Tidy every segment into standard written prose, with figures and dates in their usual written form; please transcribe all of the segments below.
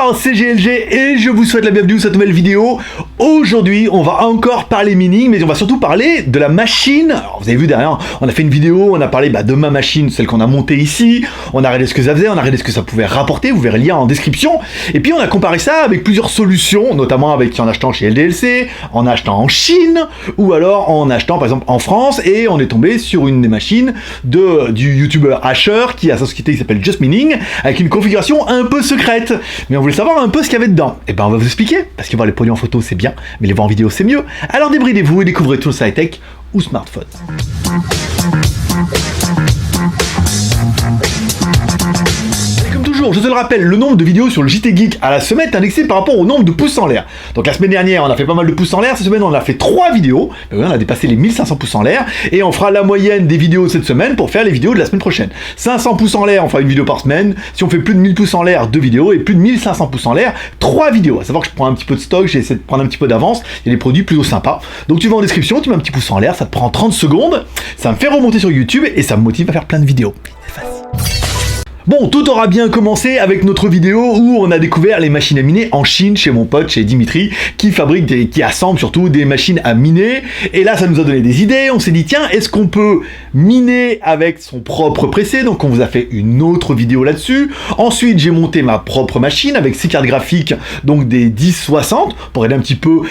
Bonsoir, c'est GLG et je vous souhaite la bienvenue sur cette nouvelle vidéo. Aujourd'hui, on va encore parler mining, mais on va surtout parler de la machine. Alors, vous avez vu derrière, on a fait une vidéo, on a parlé de ma machine, celle qu'on a montée ici. On a regardé ce que ça faisait, on a regardé ce que ça pouvait rapporter, vous verrez le lien en description. Et puis on a comparé ça avec plusieurs solutions, notamment avec en achetant chez LDLC, en achetant en Chine, ou alors en achetant par exemple en France, et on est tombé sur une des machines du youtubeur Asher, qui a sa société qui s'appelle Just Mining, avec une configuration un peu secrète. Mais on voulait savoir un peu ce qu'il y avait dedans. Et ben on va vous expliquer, parce que voir les produits en photo c'est bien, mais les voir en vidéo c'est mieux. Alors débridez-vous et découvrez tout le high-tech ou smartphone. Je te le rappelle, le nombre de vidéos sur le JT Geek à la semaine est indexé par rapport au nombre de pouces en l'air. Donc la semaine dernière, on a fait pas mal de pouces en l'air. Cette semaine, on a fait 3 vidéos. On a dépassé les 1500 pouces en l'air. Et on fera la moyenne des vidéos cette semaine pour faire les vidéos de la semaine prochaine. 500 pouces en l'air, on fera une vidéo par semaine. Si on fait plus de 1000 pouces en l'air, 2 vidéos. Et plus de 1500 pouces en l'air, 3 vidéos. À savoir que je prends un petit peu de stock, j'ai essayé de prendre un petit peu d'avance. Il y a des produits plutôt sympas. Donc tu vas en description, tu mets un petit pouce en l'air, ça te prend 30 secondes. Ça me fait remonter sur YouTube et ça me motive à faire plein de vidéos. C'est facile. Bon, tout aura bien commencé avec notre vidéo où on a découvert les machines à miner en Chine chez mon pote, chez Dimitri, qui fabrique qui assemble surtout des machines à miner. Et là, ça nous a donné des idées. On s'est dit, tiens, est-ce qu'on peut miner avec son propre PC? Donc, on vous a fait une autre vidéo là-dessus. Ensuite, j'ai monté ma propre machine avec 6 cartes graphiques, donc des 1060, pour aider un petit peu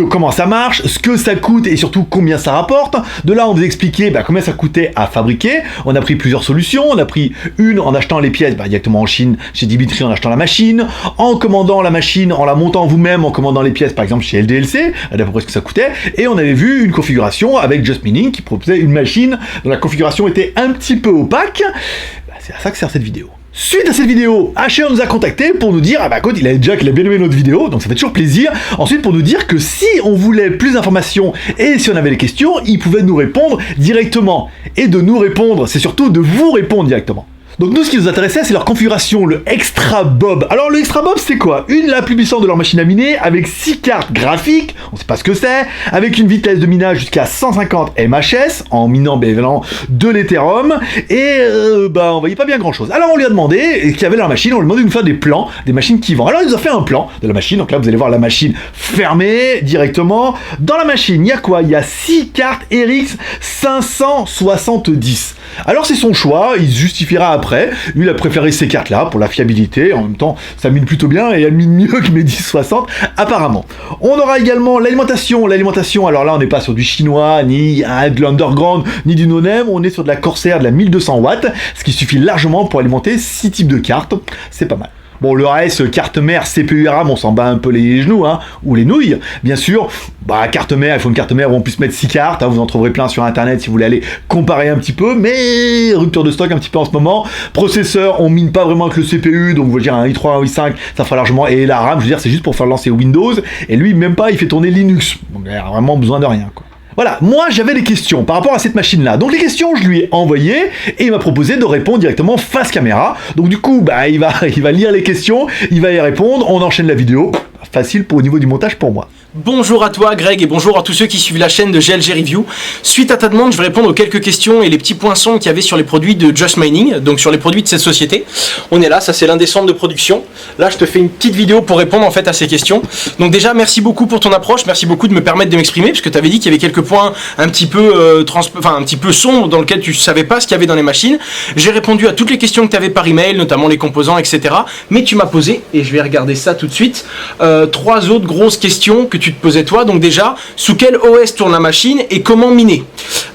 comment ça marche, ce que ça coûte et surtout combien ça rapporte. De là, on vous a expliqué combien ça coûtait à fabriquer. On a pris plusieurs solutions. On a pris une en achetant les pièces directement en Chine chez Dimitri en achetant la machine, en commandant la machine, en la montant vous-même, en commandant les pièces par exemple chez LDLC, à peu près ce que ça coûtait, et on avait vu une configuration avec Just Mining qui proposait une machine dont la configuration était un petit peu opaque. C'est à ça que sert cette vidéo. Suite à cette vidéo, Asher nous a contacté pour nous dire, écoute, il a bien aimé notre vidéo, donc ça fait toujours plaisir. Ensuite, pour nous dire que si on voulait plus d'informations et si on avait des questions, il pouvait nous répondre directement. Et de nous répondre, c'est surtout de vous répondre directement. Donc nous, ce qui nous intéressait, c'est leur configuration, le Extra Bob. Alors le Extra Bob, c'est quoi? La plus puissante de leur machine à miner, avec 6 cartes graphiques, on sait pas ce que c'est, avec une vitesse de minage jusqu'à 150 MHz, en minant de l'Ethereum, et on voyait pas bien grand chose. Alors on lui a demandé, qu'il y avait dans la machine, on lui a demandé de nous faire des plans, des machines qui vendent. Alors il nous a fait un plan de la machine, donc là vous allez voir la machine fermée directement. Dans la machine, il y a quoi? Il y a 6 cartes RX 570. Alors c'est son choix, il se justifiera après. Lui, il a préféré ces cartes-là pour la fiabilité. En même temps, ça mine plutôt bien et elle mine mieux que mes 1060, apparemment. On aura également l'alimentation. L'alimentation, alors là, on n'est pas sur du chinois, ni de l'underground, ni du no-name. On est sur de la Corsair, de la 1200 watts, ce qui suffit largement pour alimenter 6 types de cartes. C'est pas mal. Bon, le reste, carte mère, CPU RAM, on s'en bat un peu les genoux, ou les nouilles, bien sûr. Carte mère, il faut une carte mère où on puisse mettre 6 cartes, vous en trouverez plein sur internet si vous voulez aller comparer un petit peu, mais rupture de stock un petit peu en ce moment. Processeur, on mine pas vraiment avec le CPU, donc vous dire un i3, un i5, ça fera largement, et la RAM, je veux dire, c'est juste pour faire lancer Windows, et lui, même pas, il fait tourner Linux, donc il a vraiment besoin de rien, quoi. Voilà, moi j'avais des questions par rapport à cette machine-là. Donc les questions, je lui ai envoyé et il m'a proposé de répondre directement face caméra. Donc du coup, il va lire les questions, il va y répondre, on enchaîne la vidéo. Facile au niveau du montage pour moi. Bonjour à toi Greg et bonjour à tous ceux qui suivent la chaîne de GLG Review. Suite à ta demande, je vais répondre aux quelques questions et les petits poinçons qu'il y avait sur les produits de Just Mining, donc sur les produits de cette société. On est là, ça c'est l'un des centres de production. Là je te fais une petite vidéo pour répondre en fait à ces questions. Donc déjà merci beaucoup pour ton approche, merci beaucoup de me permettre de m'exprimer, parce que tu avais dit qu'il y avait quelques points un petit peu un petit peu sombres dans lesquels tu savais pas ce qu'il y avait dans les machines. J'ai répondu à toutes les questions que tu avais par email, notamment les composants, etc. Mais tu m'as posé, et je vais regarder ça tout de suite, 3 autres grosses questions que tu te posais toi. Donc déjà, sous quel OS tourne la machine et comment miner?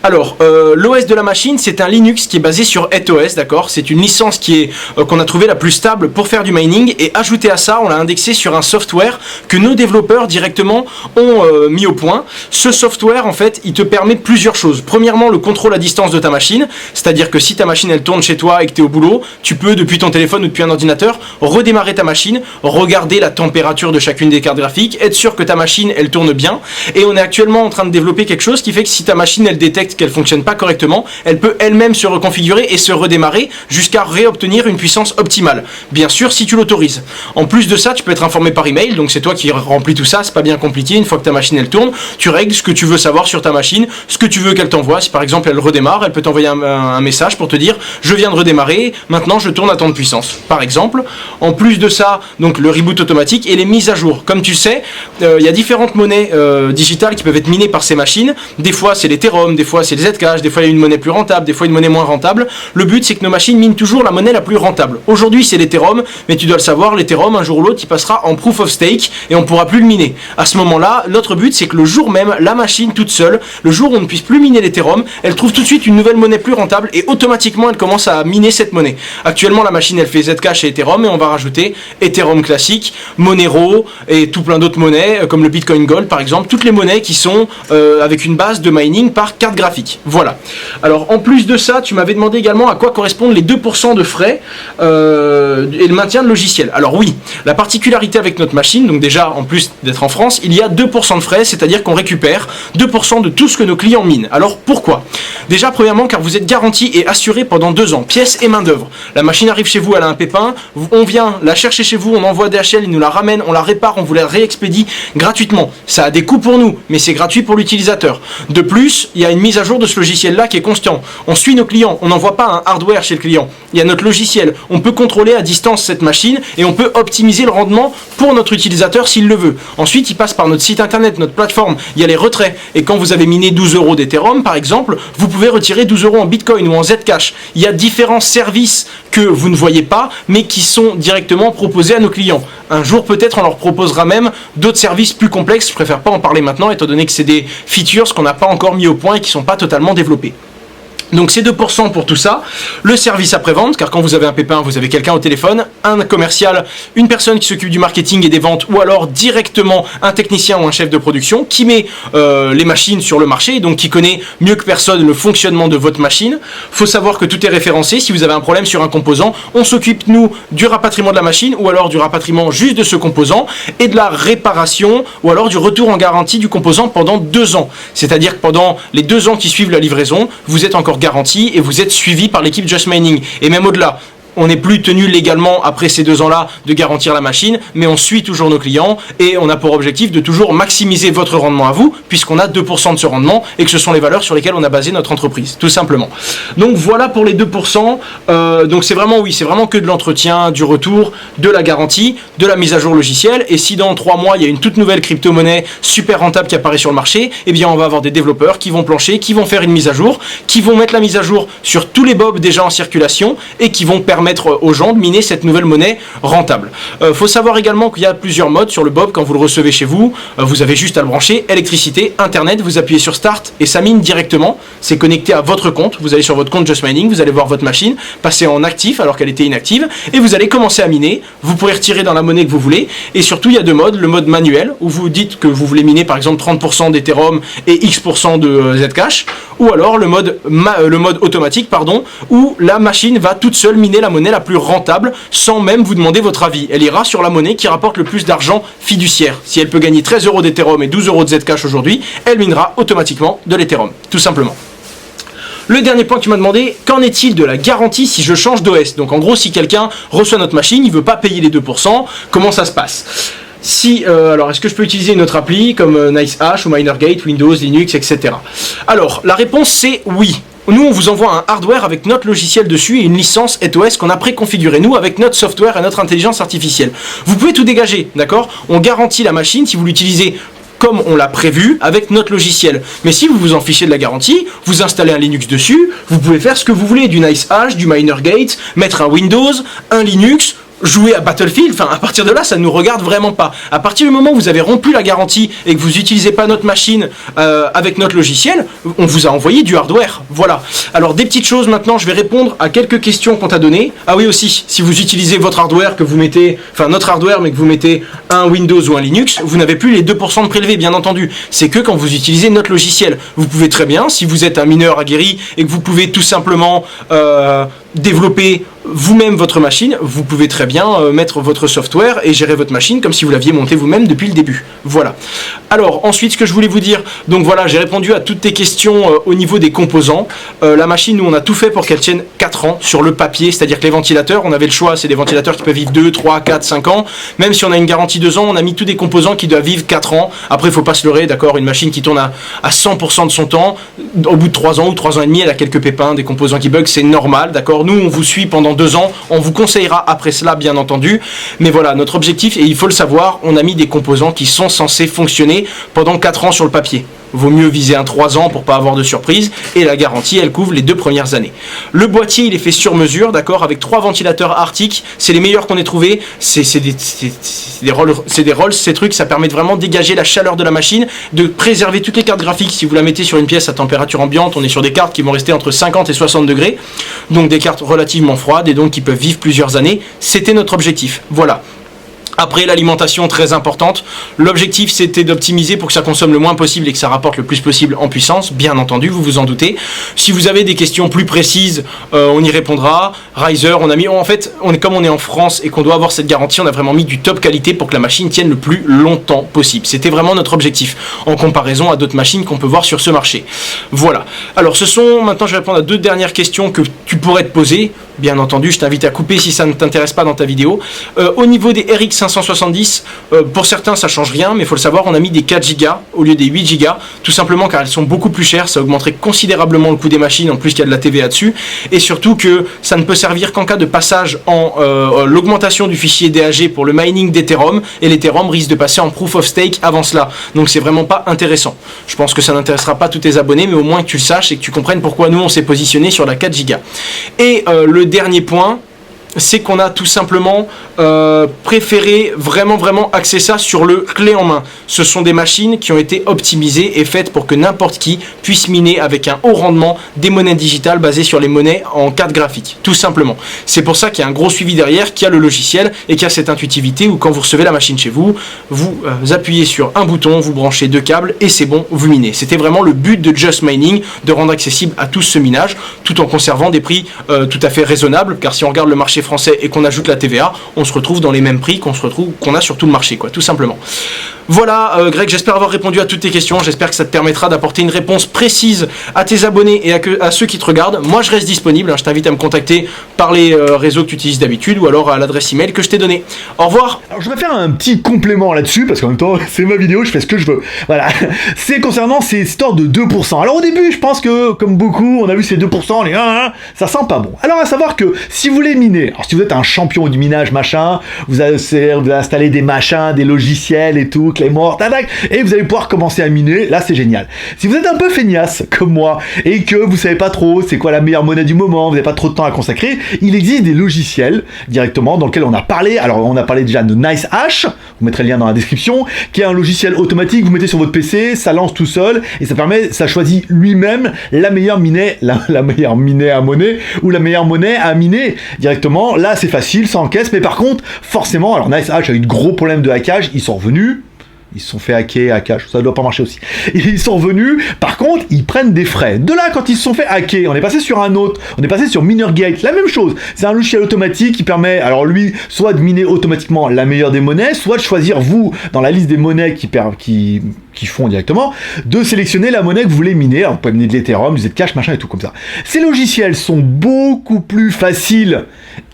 Alors, l'OS de la machine, c'est un Linux qui est basé sur EthOS, d'accord? C'est une licence qui est qu'on a trouvé la plus stable pour faire du mining, et ajouté à ça, on l'a indexé sur un software que nos développeurs directement ont mis au point. Ce software, en fait, il te permet plusieurs choses. Premièrement, le contrôle à distance de ta machine, c'est-à-dire que si ta machine elle tourne chez toi et que tu es au boulot, tu peux depuis ton téléphone ou depuis un ordinateur redémarrer ta machine, regarder la température de chaque chacune des cartes graphiques, être sûr que ta machine elle tourne bien, et on est actuellement en train de développer quelque chose qui fait que si ta machine elle détecte qu'elle fonctionne pas correctement, elle peut elle-même se reconfigurer et se redémarrer jusqu'à réobtenir une puissance optimale. Bien sûr si tu l'autorises. En plus de ça, tu peux être informé par email, donc c'est toi qui remplis tout ça, c'est pas bien compliqué. Une fois que ta machine elle tourne, tu règles ce que tu veux savoir sur ta machine, ce que tu veux qu'elle t'envoie. Si par exemple elle redémarre, elle peut t'envoyer un message pour te dire je viens de redémarrer, maintenant je tourne à tant de puissance, par exemple. En plus de ça, donc le reboot automatique et les mises à jour. Comme tu sais, il y a différentes monnaies digitales qui peuvent être minées par ces machines. Des fois c'est l'Ethereum, des fois c'est les Zcash, des fois il y a une monnaie plus rentable, des fois une monnaie moins rentable. Le but c'est que nos machines minent toujours la monnaie la plus rentable. Aujourd'hui c'est l'Ethereum, mais tu dois le savoir, l'Ethereum un jour ou l'autre il passera en proof of stake et on pourra plus le miner. À ce moment-là, notre but c'est que le jour même, la machine toute seule, le jour où on ne puisse plus miner l'Ethereum, elle trouve tout de suite une nouvelle monnaie plus rentable et automatiquement elle commence à miner cette monnaie. Actuellement la machine elle fait Zcash et Ethereum et on va rajouter Ethereum classique, Monero et tout plein d'autres monnaies comme le Bitcoin Gold par exemple, toutes les monnaies qui sont avec une base de mining par carte graphique. Voilà. Alors en plus de ça, tu m'avais demandé également à quoi correspondent les 2% de frais et le maintien de logiciel. Alors oui, la particularité avec notre machine, donc déjà en plus d'être en France, il y a 2% de frais, c'est-à-dire qu'on récupère 2% de tout ce que nos clients minent. Alors pourquoi? Déjà premièrement car vous êtes garanti et assuré pendant 2 ans, pièces et main d'œuvre. La machine arrive chez vous, elle a un pépin, on vient la chercher chez vous, on envoie DHL, ils nous la ramènent, on la répare, on vous la réexpédie gratuitement. Ça a des coûts pour nous, mais c'est gratuit pour l'utilisateur. De plus, il y a une mise à jour de ce logiciel-là qui est constant. On suit nos clients, on n'envoie pas un hardware chez le client. Il y a notre logiciel, on peut contrôler à distance cette machine et on peut optimiser le rendement pour notre utilisateur s'il le veut. Ensuite, il passe par notre site internet, notre plateforme, il y a les retraits. Et quand vous avez miné 12 € d'Ethereum, par exemple, vous pouvez retirer 12 € en Bitcoin ou en Zcash. Il y a différents services que vous ne voyez pas, mais qui sont directement proposés à nos clients. Un jour, peut-être, on leur proposera même d'autres services plus complexes. Je préfère pas en parler maintenant, étant donné que c'est des features qu'on n'a pas encore mis au point et qui sont pas totalement développés. Donc c'est 2% pour tout ça. Le service après-vente, car quand vous avez un pépin, vous avez quelqu'un au téléphone, un commercial, une personne qui s'occupe du marketing et des ventes, ou alors directement un technicien ou un chef de production qui met les machines sur le marché, donc qui connaît mieux que personne le fonctionnement de votre machine. Faut savoir que tout est référencé. Si vous avez un problème sur un composant, on s'occupe, nous, du rapatriement de la machine, ou alors du rapatriement juste de ce composant, et de la réparation, ou alors du retour en garantie du composant pendant 2 ans. C'est-à-dire que pendant les 2 ans qui suivent la livraison, vous êtes encore garantie et vous êtes suivi par l'équipe Just Mining. Et même au-delà, on n'est plus tenu légalement après ces 2 ans-là de garantir la machine, mais on suit toujours nos clients et on a pour objectif de toujours maximiser votre rendement à vous, puisqu'on a 2% de ce rendement et que ce sont les valeurs sur lesquelles on a basé notre entreprise, tout simplement. Donc voilà pour les 2%. Donc c'est vraiment, oui, c'est vraiment que de l'entretien, du retour, de la garantie, de la mise à jour logicielle. Et si dans 3 mois il y a une toute nouvelle crypto-monnaie super rentable qui apparaît sur le marché, eh bien on va avoir des développeurs qui vont plancher, qui vont faire une mise à jour, qui vont mettre la mise à jour sur tous les bobs déjà en circulation et qui vont permettre aux gens de miner cette nouvelle monnaie rentable. Faut savoir également qu'il y a plusieurs modes sur le Bob quand vous le recevez chez vous. Vous avez juste à le brancher, électricité, internet, vous appuyez sur Start et ça mine directement. C'est connecté à votre compte. Vous allez sur votre compte Just Mining, vous allez voir votre machine passer en actif alors qu'elle était inactive et vous allez commencer à miner. Vous pourrez retirer dans la monnaie que vous voulez et surtout il y a 2 modes. Le mode manuel où vous dites que vous voulez miner par exemple 30% d'Ethereum et X% de Zcash, ou alors le mode automatique où la machine va toute seule miner la monnaie la plus rentable sans même vous demander votre avis. Elle ira sur la monnaie qui rapporte le plus d'argent fiduciaire. Si elle peut gagner 13 € d'Ethereum et 12 € de Zcash aujourd'hui, elle minera automatiquement de l'Ethereum, tout simplement. Le dernier point que tu m'as demandé, qu'en est-il de la garantie si je change d'OS? Donc en gros, si quelqu'un reçoit notre machine, il ne veut pas payer les 2%, comment ça se passe? Alors, est-ce que je peux utiliser une autre appli comme NiceHash ou MinerGate, Windows, Linux, etc. Alors, la réponse c'est oui. Nous, on vous envoie un hardware avec notre logiciel dessus et une licence EthOS qu'on a préconfigurée, nous, avec notre software et notre intelligence artificielle. Vous pouvez tout dégager, d'accord? On garantit la machine si vous l'utilisez comme on l'a prévu avec notre logiciel. Mais si vous vous en fichez de la garantie, vous installez un Linux dessus, vous pouvez faire ce que vous voulez, du NiceHash, du MinerGate, mettre un Windows, un Linux, jouer à Battlefield, enfin à partir de là ça ne nous regarde vraiment pas. À partir du moment où vous avez rompu la garantie et que vous n'utilisez pas notre machine avec notre logiciel, on vous a envoyé du hardware, voilà. Alors des petites choses maintenant, je vais répondre à quelques questions qu'on t'a données. Ah oui aussi, si vous utilisez votre hardware, que vous mettez, enfin notre hardware mais que vous mettez un Windows ou un Linux, vous n'avez plus les 2% de prélevés bien entendu. C'est que quand vous utilisez notre logiciel. Vous pouvez très bien, si vous êtes un mineur aguerri et que vous pouvez tout simplement développer vous-même votre machine, vous pouvez très bien mettre votre software et gérer votre machine comme si vous l'aviez montée vous-même depuis le début. Voilà. Alors ensuite, ce que je voulais vous dire, donc voilà, j'ai répondu à toutes tes questions au niveau des composants. La machine, nous on a tout fait pour qu'elle tienne 4 ans sur le papier, c'est-à-dire que les ventilateurs, on avait le choix, c'est des ventilateurs qui peuvent vivre 2, 3, 4, 5 ans. Même si on a une garantie 2 ans, on a mis tous des composants qui doivent vivre 4 ans. Après, il ne faut pas se leurrer, d'accord, une machine qui tourne à 100% de son temps, au bout de 3 ans ou 3 ans et demi, elle a quelques pépins, des composants qui bug, c'est normal, d'accord. Nous, on vous suit pendant 2 ans, on vous conseillera après cela, bien entendu. Mais voilà, notre objectif, et il faut le savoir, on a mis des composants qui sont censés fonctionner pendant 4 ans sur le papier. Vaut mieux viser un 3 ans pour pas avoir de surprise, et la garantie, elle couvre les 2 premières années. Le boîtier, il est fait sur mesure, d'accord, avec 3 ventilateurs Arctic, c'est les meilleurs qu'on ait trouvés, c'est des Rolls, ces trucs, ça permet de vraiment dégager la chaleur de la machine, de préserver toutes les cartes graphiques. Si vous la mettez sur une pièce à température ambiante, on est sur des cartes qui vont rester entre 50 et 60 degrés, donc des cartes relativement froides, et donc qui peuvent vivre plusieurs années. C'était notre objectif, voilà. Après, l'alimentation, très importante. L'objectif, c'était d'optimiser pour que ça consomme le moins possible et que ça rapporte le plus possible en puissance, bien entendu, vous vous en doutez. Si vous avez des questions plus précises, on y répondra. Riser, on a mis, en fait, comme on est en France et qu'on doit avoir cette garantie, on a vraiment mis du top qualité pour que la machine tienne le plus longtemps possible. C'était vraiment notre objectif, en comparaison à d'autres machines qu'on peut voir sur ce marché. Voilà. Alors, maintenant, je vais répondre à 2 dernières questions que tu pourrais te poser. Bien entendu, je t'invite à couper si ça ne t'intéresse pas dans ta vidéo. Au niveau des RX 570, pour certains ça change rien, mais il faut le savoir, on a mis des 4 Go au lieu des 8 Go, tout simplement car elles sont beaucoup plus chères, ça augmenterait considérablement le coût des machines, en plus qu'il y a de la TVA dessus, et surtout que ça ne peut servir qu'en cas de passage en l'augmentation du fichier DAG pour le mining d'Ethereum, et l'Ethereum risque de passer en Proof of Stake avant cela, donc c'est vraiment pas intéressant. Je pense que ça n'intéressera pas tous tes abonnés, mais au moins que tu le saches et que tu comprennes pourquoi nous on s'est positionné sur la 4 Go. Et le dernier point, c'est qu'on a tout simplement préféré vraiment axer ça sur le clé en main. Ce sont des machines qui ont été optimisées et faites pour que n'importe qui puisse miner avec un haut rendement des monnaies digitales basées sur les monnaies en carte graphique, tout simplement. C'est pour ça qu'il y a un gros suivi derrière, qu'il y a le logiciel et qu'il y a cette intuitivité où quand vous recevez la machine chez vous, vous appuyez sur un bouton, vous branchez 2 câbles et c'est bon, vous minez. C'était vraiment le but de Just Mining, de rendre accessible à tous ce minage, tout en conservant des prix tout à fait raisonnables, car si on regarde le marché français et qu'on ajoute la TVA, on se retrouve dans les mêmes prix qu'on a sur tout le marché, quoi, tout simplement. Voilà, Greg, j'espère avoir répondu à toutes tes questions. J'espère que ça te permettra d'apporter une réponse précise à tes abonnés et à ceux qui te regardent. Moi, je reste disponible. Je t'invite à me contacter par les réseaux que tu utilises d'habitude ou alors à l'adresse email que je t'ai donnée. Au revoir. Alors, je vais faire un petit complément là-dessus parce qu'en même temps, c'est ma vidéo, je fais ce que je veux. Voilà. C'est concernant ces histoires de 2%. Alors, au début, je pense que, comme beaucoup, on a vu ces 2%, les 1, ça sent pas bon. Alors, à savoir que si vous voulez miner, alors si vous êtes un champion du minage, machin, vous installez des machins, des logiciels et tout, clé morte, et vous allez pouvoir commencer à miner, là c'est génial. Si vous êtes un peu feignasse, comme moi, et que vous savez pas trop c'est quoi la meilleure monnaie du moment, vous n'avez pas trop de temps à consacrer, il existe des logiciels directement dans lesquels on a parlé. Alors on a parlé déjà de NiceHash, vous mettrez le lien dans la description, qui est un logiciel automatique, vous mettez sur votre PC, ça lance tout seul, et ça choisit lui-même la meilleure monnaie, la meilleure monnaie à monnaie, ou la meilleure monnaie à miner directement. Là c'est facile, ça encaisse, mais par contre, forcément, alors NiceHash a eu de gros problèmes de hackage, ils sont revenus. Ils se sont fait hacker, ça doit pas marcher aussi. Ils sont revenus, par contre, ils prennent des frais. De là, quand ils se sont fait hacker, on est passé sur un autre, on est passé sur MinerGate, la même chose. C'est un logiciel automatique qui permet, alors lui, soit de miner automatiquement la meilleure des monnaies, soit de choisir, vous, dans la liste des monnaies qui font directement, de sélectionner la monnaie que vous voulez miner. Alors, vous pouvez miner de l'Ethereum, du Zcash, machin et tout comme ça. Ces logiciels sont beaucoup plus faciles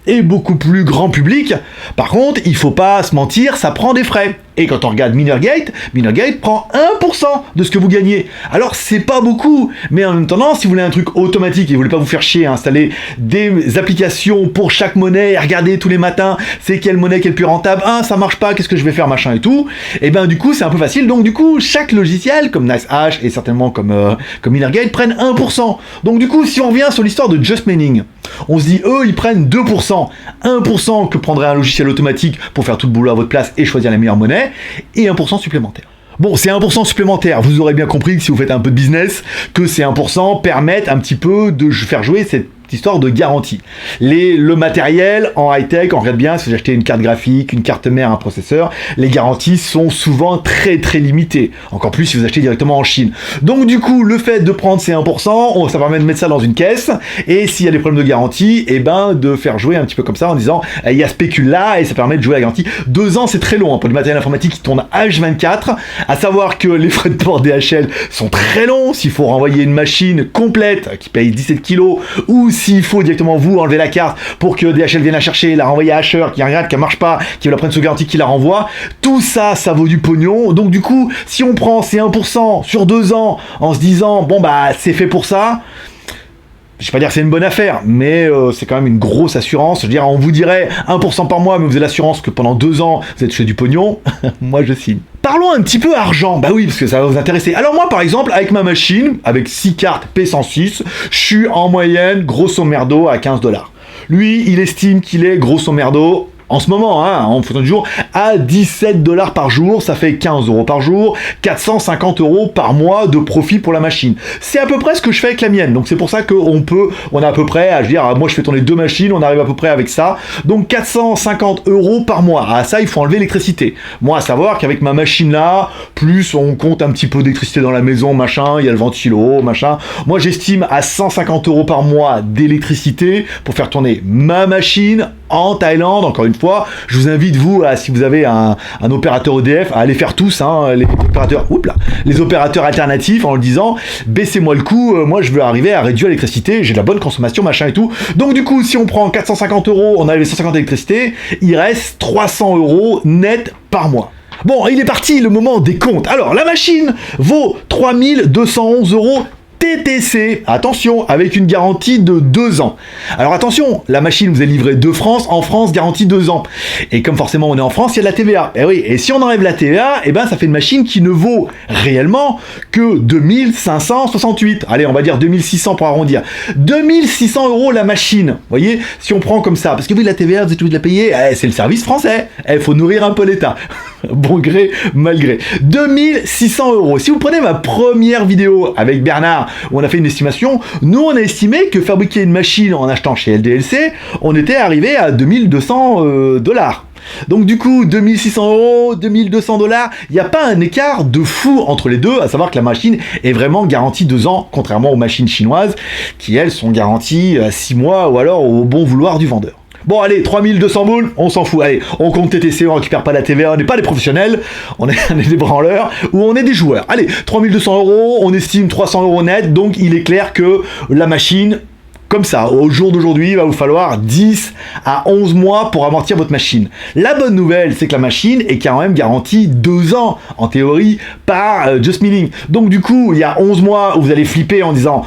et beaucoup plus grand public. Par contre, il faut pas se mentir, ça prend des frais. Et quand on regarde MinerGate prend 1% de ce que vous gagnez. Alors c'est pas beaucoup, mais en même temps, si vous voulez un truc automatique et vous voulez pas vous faire chier à installer des applications pour chaque monnaie et regarder tous les matins c'est quelle monnaie qui est le plus rentable, ça marche pas, qu'est-ce que je vais faire, machin et tout, et ben du coup c'est un peu facile. Donc du coup chaque logiciel comme NiceHash et certainement comme MinerGate prennent 1%. Donc du coup si on revient sur l'histoire de Just Mining, on se dit eux ils prennent 2%, 1% que prendrait un logiciel automatique pour faire tout le boulot à votre place et choisir la meilleure monnaie, et 1% supplémentaire. Bon, c'est 1% supplémentaire, vous aurez bien compris que si vous faites un peu de business, que ces 1% permettent un petit peu de faire jouer histoire de garantie. Le matériel en high-tech, on regarde bien, si vous achetez une carte graphique, une carte mère, un processeur, les garanties sont souvent très très limitées. Encore plus si vous achetez directement en Chine. Donc du coup, le fait de prendre ces 1%, ça permet de mettre ça dans une caisse, et s'il y a des problèmes de garantie, et ben de faire jouer un petit peu comme ça en disant, il y a ce pécule là, et ça permet de jouer à la garantie. 2 ans, c'est très long, hein, pour du matériel informatique qui tourne H24, à savoir que les frais de port DHL sont très longs, s'il faut renvoyer une machine complète, qui paye 17 kilos, ou s'il faut directement vous enlever la carte pour que DHL vienne la chercher, la renvoyer à Asher, qui regarde, qui marche pas, qui veut la prendre sous garantie, qui la renvoie, tout ça, ça vaut du pognon. Donc du coup, si on prend ces 1% sur 2 ans en se disant, bon bah c'est fait pour ça, je vais pas dire que c'est une bonne affaire, mais c'est quand même une grosse assurance. Je veux dire, on vous dirait 1% par mois, mais vous avez l'assurance que pendant 2 ans, vous êtes chez du pognon. Moi, je signe. Parlons un petit peu argent. Bah oui, parce que ça va vous intéresser. Alors moi, par exemple, avec ma machine, avec 6 cartes P106, je suis en moyenne, grosso merdo, à 15$. Lui, il estime qu'il est, grosso merdo, en ce moment, en fonction du jour, à 17$ par jour, ça fait 15€ par jour, 450€ par mois de profit pour la machine. C'est à peu près ce que je fais avec la mienne, donc c'est pour ça qu'on a à peu près, je veux dire, moi je fais tourner 2 machines, on arrive à peu près avec ça, donc 450€ par mois. À ça, il faut enlever l'électricité. Moi, à savoir qu'avec ma machine là, plus on compte un petit peu d'électricité dans la maison, machin, il y a le ventilo, machin, moi j'estime à 150€ par mois d'électricité pour faire tourner ma machine en Thaïlande. Encore une fois, je vous invite, vous, si vous avez un opérateur EDF, à aller faire tous, les opérateurs alternatifs, en le disant, baissez-moi le coût, moi je veux arriver à réduire l'électricité, j'ai de la bonne consommation, machin et tout. Donc du coup, si on prend 450€, on a les 150 d'électricité, il reste 300€ net par mois. Bon, il est parti le moment des comptes. Alors, la machine vaut 3211€ TTC, attention, avec une garantie de 2 ans. Alors attention, la machine vous est livrée de France, en France, garantie 2 ans. Et comme forcément on est en France, il y a de la TVA. Et oui, et si on enlève la TVA, et ben ça fait une machine qui ne vaut réellement que 2568. Allez, on va dire 2600 pour arrondir. 2600€ la machine. Vous voyez, si on prend comme ça, parce que oui, la TVA, vous êtes obligé de la payer, c'est le service français. Il faut nourrir un peu l'État. Bon gré, mal gré. 2600€. Si vous prenez ma première vidéo avec Bernard, où on a fait une estimation, nous on a estimé que fabriquer une machine en achetant chez LDLC, on était arrivé à 2200$. Donc du coup, 2600€, 2200$, il n'y a pas un écart de fou entre les deux, à savoir que la machine est vraiment garantie 2 ans, contrairement aux machines chinoises, qui elles sont garanties 6 mois, ou alors au bon vouloir du vendeur. Bon allez, 3200 boules, on s'en fout, allez, on compte TTC, on récupère pas la TVA, on n'est pas des professionnels, on est des branleurs, ou on est des joueurs. Allez, 3200€, on estime 300€ net, donc il est clair que la machine, comme ça, au jour d'aujourd'hui, il va vous falloir 10 à 11 mois pour amortir votre machine. La bonne nouvelle, c'est que la machine est quand même garantie 2 ans, en théorie, par Just Milling. Donc du coup, il y a 11 mois où vous allez flipper en disant...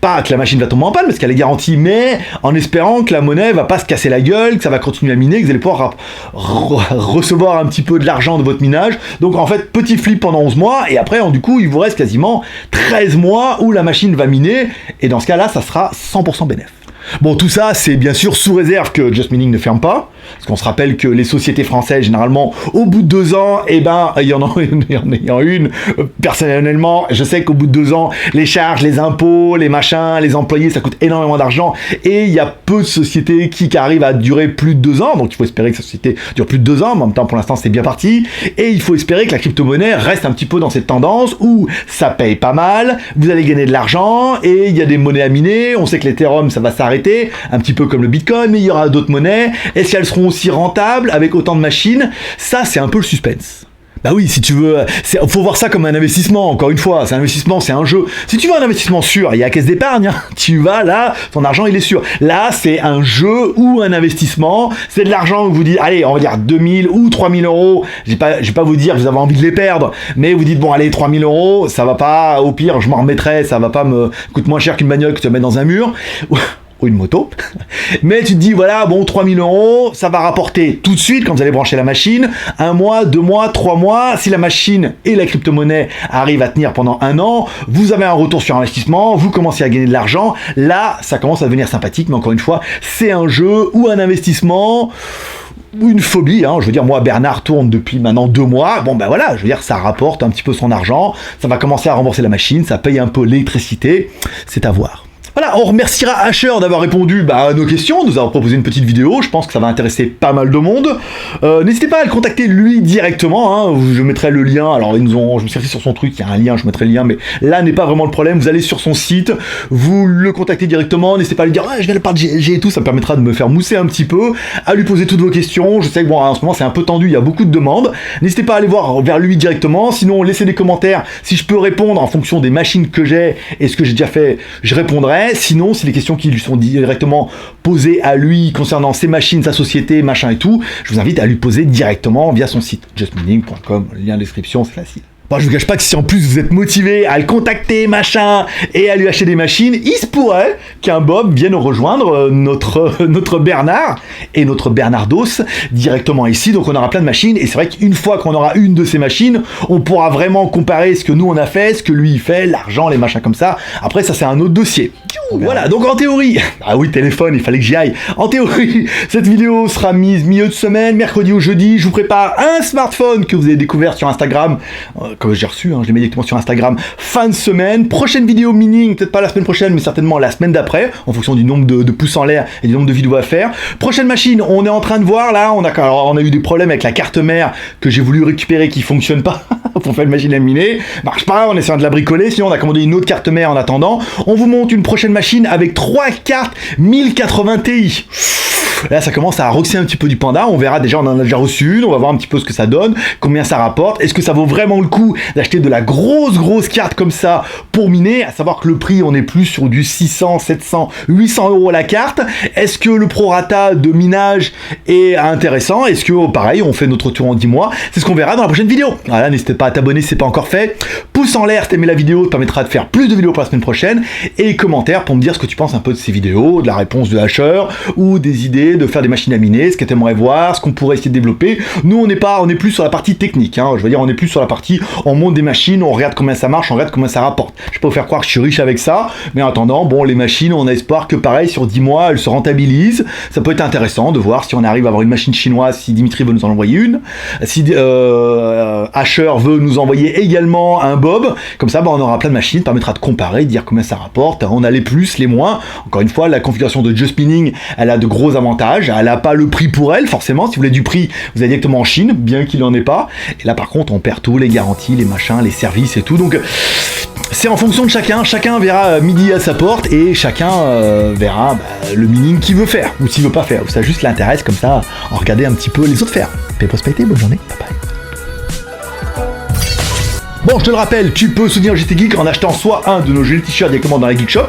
pas que la machine va tomber en panne parce qu'elle est garantie, mais en espérant que la monnaie va pas se casser la gueule, que ça va continuer à miner, que vous allez pouvoir recevoir un petit peu de l'argent de votre minage. Donc en fait, petit flip pendant 11 mois, et après, du coup, il vous reste quasiment 13 mois où la machine va miner, et dans ce cas-là, ça sera 100% bénéf. Bon, tout ça, c'est bien sûr sous réserve que Just Milling ne ferme pas, parce qu'on se rappelle que les sociétés françaises, généralement, au bout de 2 ans, il y en a une, personnellement, je sais qu'au bout de 2 ans, les charges, les impôts, les machins, les employés, ça coûte énormément d'argent, et il y a peu de sociétés qui arrivent à durer plus de 2 ans, donc il faut espérer que cette société dure plus de 2 ans, mais en même temps, pour l'instant, c'est bien parti, et il faut espérer que la crypto-monnaie reste un petit peu dans cette tendance où ça paye pas mal, vous allez gagner de l'argent, et il y a des monnaies à miner, on sait que l'Ethereum, ça va s'arrêter, un petit peu comme le Bitcoin, mais il y aura d'autres monnaies. Est-ce qu'elles seront aussi rentables avec autant de machines? Ça, c'est un peu le suspense. Bah oui, si tu veux, faut voir ça comme un investissement, encore une fois, c'est un investissement, c'est un jeu. Si tu veux un investissement sûr, il y a la caisse d'épargne, tu vas là, ton argent il est sûr. Là, c'est un jeu ou un investissement, c'est de l'argent où vous dites, allez, on va dire 2000 ou 3000€, je vais pas vous dire que vous avez envie de les perdre, mais vous dites, bon, allez, 3000€, ça va pas, au pire, je m'en remettrai, ça va pas me coûte moins cher qu'une bagnole que tu vas mettre dans un mur. Une moto, mais tu te dis voilà, bon, 3000€, ça va rapporter tout de suite quand vous allez brancher la machine, 1 mois, 2 mois, 3 mois, si la machine et la crypto-monnaie arrivent à tenir pendant 1 an, vous avez un retour sur investissement, vous commencez à gagner de l'argent, là, ça commence à devenir sympathique, mais encore une fois, c'est un jeu ou un investissement, ou une phobie, je veux dire, moi, Bernard tourne depuis maintenant 2 mois, bon ben voilà, je veux dire, ça rapporte un petit peu son argent, ça va commencer à rembourser la machine, ça paye un peu l'électricité, c'est à voir. Voilà, on remerciera Asher d'avoir répondu à nos questions, nous avoir proposé une petite vidéo, je pense que ça va intéresser pas mal de monde. N'hésitez pas à le contacter lui directement, hein. Je mettrai le lien, alors je me suis resté sur son truc, il y a un lien, je mettrai le lien, mais là n'est pas vraiment le problème, vous allez sur son site, vous le contactez directement, n'hésitez pas à lui dire je viens de part de GLG et tout, ça me permettra de me faire mousser un petit peu, à lui poser toutes vos questions, je sais que en ce moment c'est un peu tendu, il y a beaucoup de demandes, n'hésitez pas à aller voir vers lui directement, sinon laissez des commentaires, si je peux répondre en fonction des machines que j'ai et ce que j'ai déjà fait, je répondrai. Sinon, si les questions qui lui sont directement posées à lui concernant ses machines, sa société, machin et tout, je vous invite à lui poser directement via son site justmining.com, lien en description, c'est facile. Bon, je vous cache pas que si en plus vous êtes motivé à le contacter, machin, et à lui acheter des machines, il se pourrait qu'un Bob vienne rejoindre notre Bernard et notre Bernardos directement ici. Donc on aura plein de machines, et c'est vrai qu'une fois qu'on aura une de ces machines, on pourra vraiment comparer ce que nous on a fait, ce que lui il fait, l'argent, les machins comme ça. Après ça c'est un autre dossier. Voilà, donc en théorie, ah oui téléphone, il fallait que j'y aille. En théorie, cette vidéo sera mise milieu de semaine, mercredi ou jeudi. Je vous prépare un smartphone que vous avez découvert sur Instagram, comme j'ai reçu, je l'ai mis directement sur Instagram, fin de semaine. Prochaine vidéo mining, peut-être pas la semaine prochaine, mais certainement la semaine d'après, en fonction du nombre de pouces en l'air et du nombre de vidéos à faire. Prochaine machine, on est en train de voir, là, on a eu des problèmes avec la carte mère que j'ai voulu récupérer qui fonctionne pas pour faire une machine à miner. Marche pas, on essaie de la bricoler, sinon on a commandé une autre carte mère en attendant. On vous monte une prochaine machine avec 3 cartes 1080 Ti. Là, ça commence à roxer un petit peu du panda. On verra déjà, on en a déjà reçu une. On va voir un petit peu ce que ça donne, combien ça rapporte. Est-ce que ça vaut vraiment le coup d'acheter de la grosse carte comme ça pour miner? À savoir que le prix, on est plus sur du 600, 700, 800 euros la carte. Est-ce que le prorata de minage est intéressant? Est-ce que, pareil, on fait notre tour en 10 mois? C'est ce qu'on verra dans la prochaine vidéo. Voilà, n'hésitez pas à t'abonner si c'est pas encore fait. Pouce en l'air si t'aimais la vidéo, ça permettra de faire plus de vidéos pour la semaine prochaine. Et commentaires pour me dire ce que tu penses un peu de ces vidéos, de la réponse de Asher ou des idées de faire des machines à miner, ce que tu aimerais voir, ce qu'on pourrait essayer de développer. Nous, on est plus sur la partie technique, je veux dire, on est plus sur la partie, on monte des machines, on regarde comment ça marche, on regarde comment ça rapporte. Je peux vous faire croire que je suis riche avec ça, mais en attendant, bon, les machines, on a espoir que pareil, sur 10 mois, elles se rentabilisent. Ça peut être intéressant de voir si on arrive à avoir une machine chinoise, si Dimitri veut nous en envoyer une, si Asher veut nous envoyer également un Bob, comme ça, on aura plein de machines, permettra de comparer, de dire combien ça rapporte, on a les plus, les moins. Encore une fois, la configuration de Just Mining, elle a de gros avantages. Elle n'a pas le prix pour elle, forcément. Si vous voulez du prix, vous allez directement en Chine, bien qu'il n'en ait pas. Et là, par contre, on perd tout, les garanties, les machins, les services et tout. Donc, c'est en fonction de chacun. Chacun verra midi à sa porte et chacun verra le mining qu'il veut faire ou s'il veut pas faire. Ou ça juste l'intéresse, comme ça, en regarder un petit peu les autres faire. Paix et prospérité, bonne journée, bye bye. Bon, je te le rappelle, tu peux soutenir JT Geek en achetant soit un de nos jolis t-shirts directement dans la Geek Shop.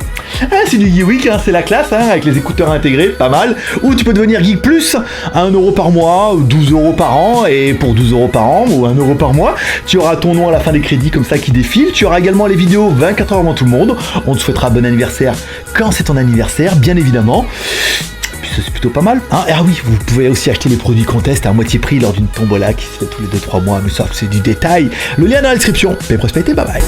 C'est du Geek Week, c'est la classe, avec les écouteurs intégrés, pas mal. Ou tu peux devenir Geek Plus, 1 euro par mois, 12 euros par an. Et pour 12 euros par an ou 1 euro par mois, tu auras ton nom à la fin des crédits comme ça qui défile. Tu auras également les vidéos 24 heures avant tout le monde. On te souhaitera bon anniversaire quand c'est ton anniversaire, bien évidemment. C'est plutôt pas mal. Ah oui, vous pouvez aussi acheter les produits Contest à moitié prix lors d'une tombola qui se fait tous les 2-3 mois, mais ça c'est du détail. Le lien dans la description. Paix et prospérité, bye bye.